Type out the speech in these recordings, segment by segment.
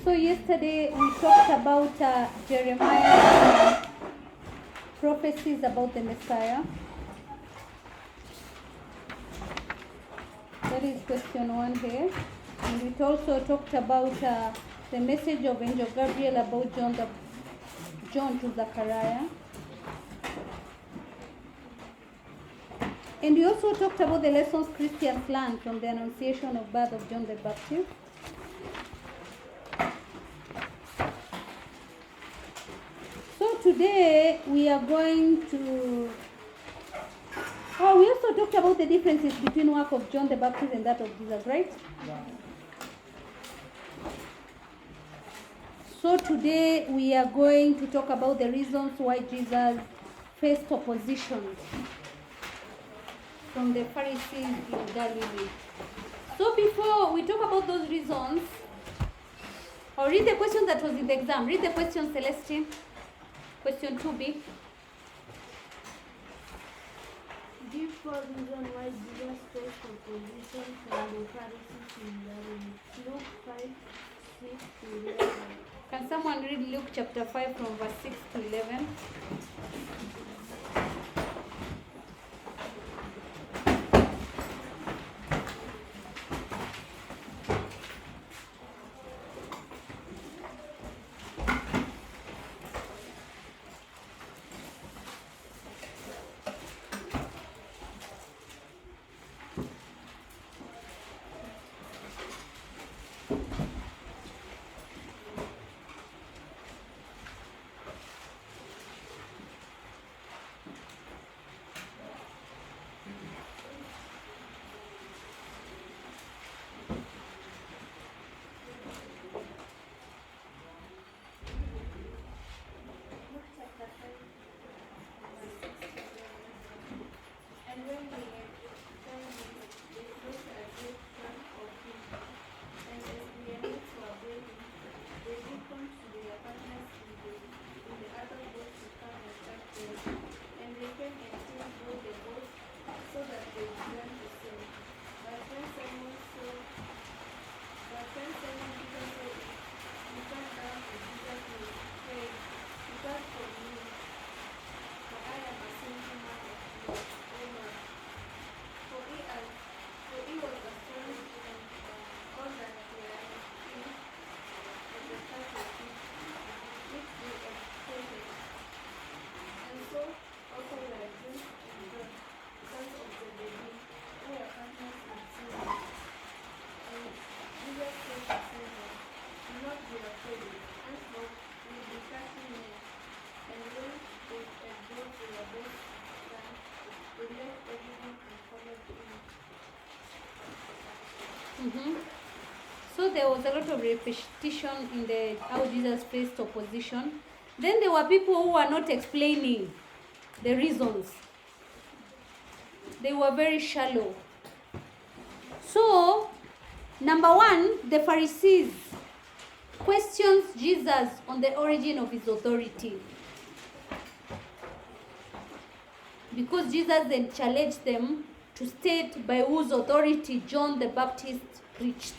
So yesterday we talked about Jeremiah's prophecies about the Messiah. That is question 1 here. And we also talked about the message of Angel Gabriel about John to Zechariah. And we also talked about the lessons Christians learned from the annunciation of birth of John the Baptist. So today we are going to... we also talked about the differences between work of John the Baptist and that of Jesus, right? Yeah. So today we are going to talk about the reasons why Jesus faced opposition from the Pharisees in Galilee. So before we talk about those reasons, or read the question that was in the exam. Read the question, Celestine. Question 2B. Give 4 reasons why Jesus faced opposition from the Pharisees in Galilee. Luke 5, 6 to 11. Can someone read Luke chapter 5 from verse 6 to 11? So there was a lot of repetition in the how Jesus faced opposition. Then there were people who were not explaining the reasons. They were very shallow. So, number 1, the Pharisees questions Jesus on the origin of his authority. Because Jesus then challenged them to state by whose authority John the Baptist preached.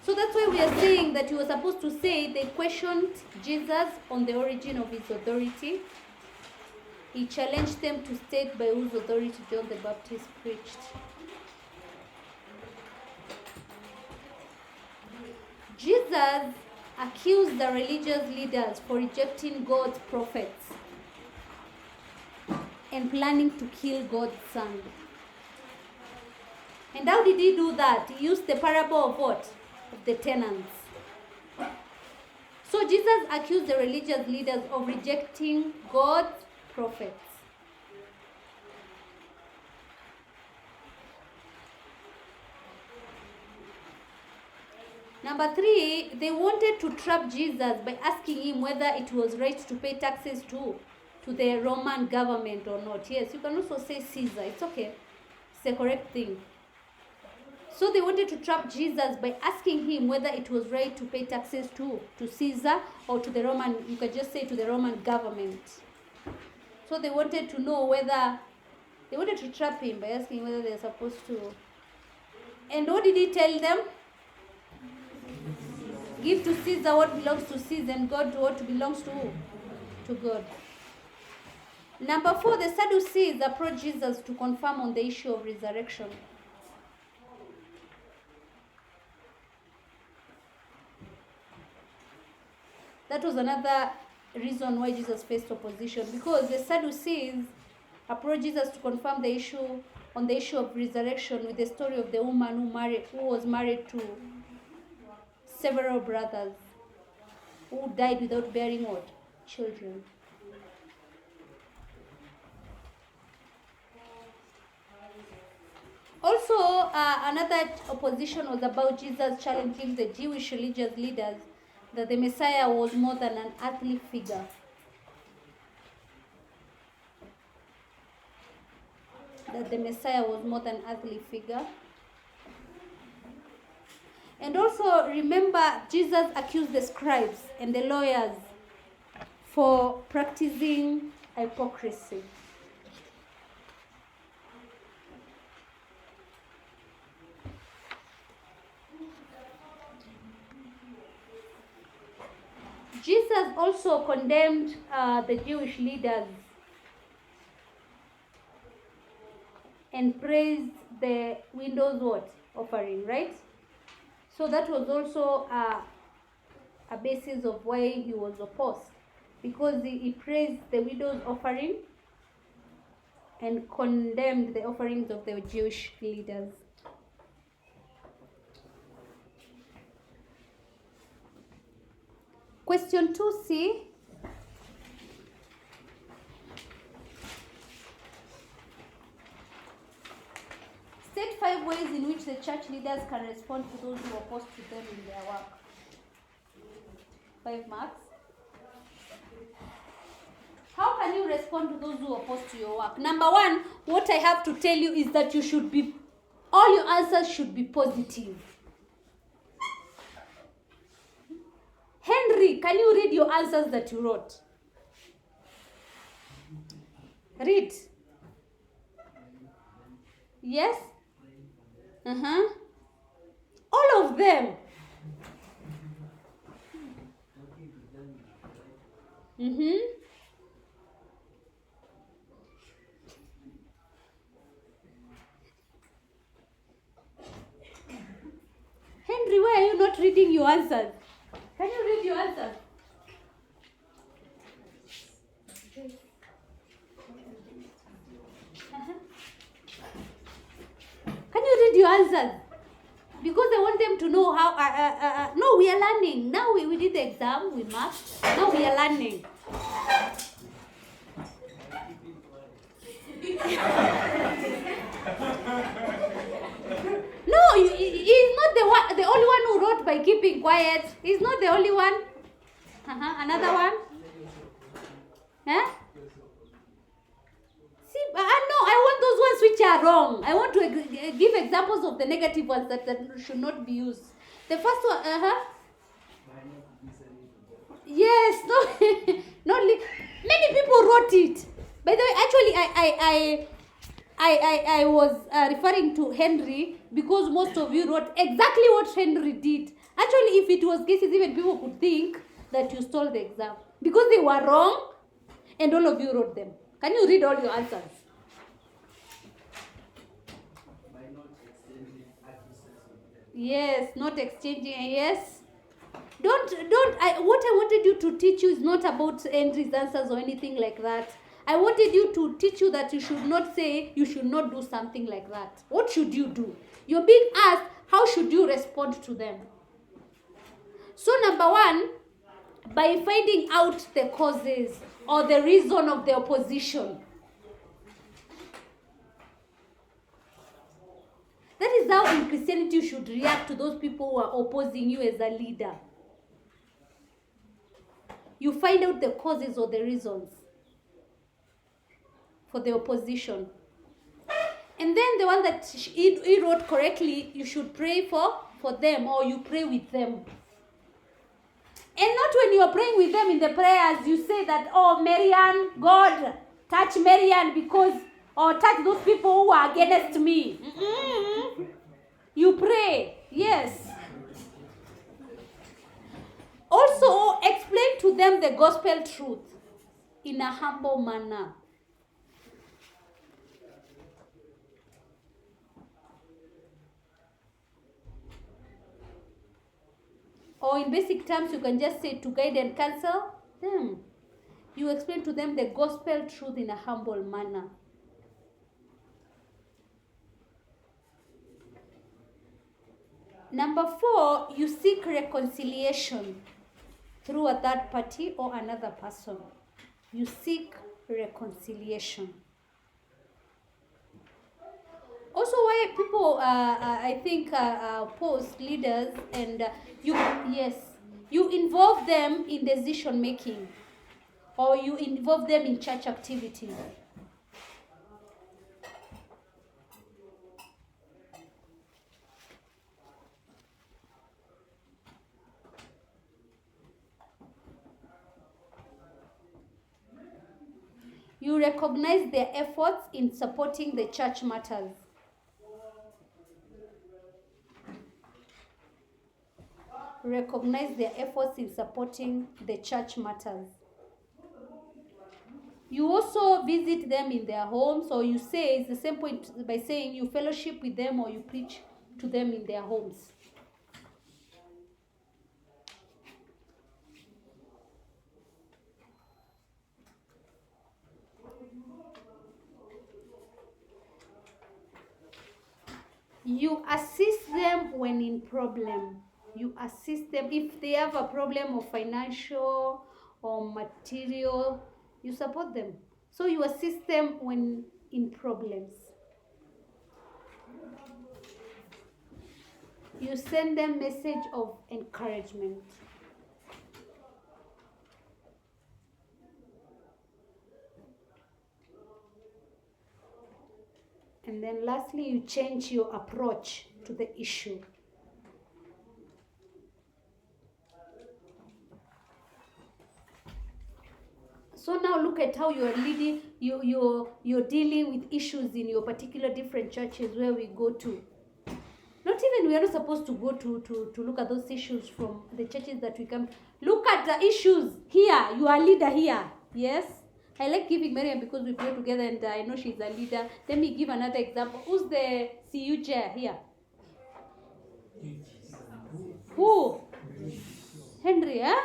So that's why we are saying that he was supposed to say they questioned Jesus on the origin of his authority. He challenged them to state by whose authority John the Baptist preached. Jesus accused the religious leaders for rejecting God's prophets and planning to kill God's son. And how did he do that? He used the parable of what? Of the tenants. So Jesus accused the religious leaders of rejecting God's prophets. Number 3, they wanted to trap Jesus by asking him whether it was right to pay taxes to the Roman government or not. Yes, you can also say Caesar. It's okay. It's the correct thing. So they wanted to trap Jesus by asking him whether it was right to pay taxes to Caesar or to the Roman, you could just say to the Roman government. So they wanted to know whether, they wanted to trap him by asking whether they're supposed to. And what did he tell them? Give to Caesar what belongs to Caesar, and God what belongs to who? To God. Number 4, the Sadducees approached Jesus to confirm on the issue of resurrection. That was another reason why Jesus faced opposition, because the Sadducees approached Jesus to confirm the issue on the issue of resurrection with the story of the woman who was married to several brothers who died without bearing what? Children. Also, another opposition was about Jesus challenging the Jewish religious leaders that the Messiah was more than an earthly figure. That the Messiah was more than an earthly figure. And also, remember, Jesus accused the scribes and the lawyers for practicing hypocrisy. Jesus also condemned the Jewish leaders and praised the widow's what? Offering, right? So that was also a basis of why he was opposed, because he praised the widow's offering and condemned the offerings of the Jewish leaders. Question 2C. State 5 ways in which the church leaders can respond to those who oppose to them in their work. 5 marks. How can you respond to those who oppose to your work? Number 1, what I have to tell you is that all your answers should be positive. Henry, can you read your answers that you wrote? Read. Yes? All of them. Henry, why are you not reading your answers? Can you read your answers? Can you read your answers? Because I want them to know how. No, we are learning. Now we did the exam, we marked. Now we are learning. No, he's not the only one who wrote by keeping quiet. He's not the only one. Another one. Huh? See, no, I want those ones which are wrong. I want to give examples of the negative ones that should not be used. The first one, yes, no, not many people wrote it. By the way, actually, I was referring to Henry because most of you wrote exactly what Henry did. Actually, if it was cases, even people could think that you stole the exam because they were wrong and all of you wrote them. Can you read all your answers? Yes, not exchanging. Yes. What I wanted you to teach you is not about Henry's answers or anything like that. I wanted you to teach you that you should not say you should not do something like that. What should you do? You're being asked, how should you respond to them? So number 1, by finding out the causes or the reason of the opposition. That is how in Christianity you should react to those people who are opposing you as a leader. You find out the causes or the reasons for the opposition. And then the one that he wrote correctly, you should pray for them, or you pray with them. And not when you are praying with them in the prayers, you say that, oh, Marianne, God, touch Marianne or touch those people who are against me. You pray, yes. gospel truth in a humble manner. Or in basic terms, you can just say to guide and counsel them. You explain to them the gospel truth in a humble manner. Number 4, you seek reconciliation through a third party or another person. You seek reconciliation. Also, why people, I think, post leaders and you involve them in decision making, or you involve them in church activities. You recognize their efforts in supporting the church matters. Recognize their efforts in supporting the church matters. You also visit them in their homes, or you say, it's the same point by saying you fellowship with them or you preach to them in their homes. You assist them when in problem. You assist them if they have a problem of financial or material, you support them. So you assist them when in problems. You send them message of encouragement. And then lastly, you change your approach to the issue. So now look at how you're leading, you're dealing with issues in your particular different churches where we go to. Not even, we are not supposed to go to look at those issues from the churches that we come. Look at the issues here. You are a leader here. Yes? I like giving Miriam because we pray together and I know she's a leader. Let me give another example. Who's the CU chair here? Who? Henry, huh?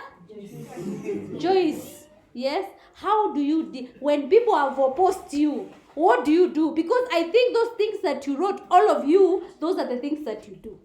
Joyce. Yes? How do you when people have opposed you, what do you do? Because I think those things that you wrote, all of you, those are the things that you do.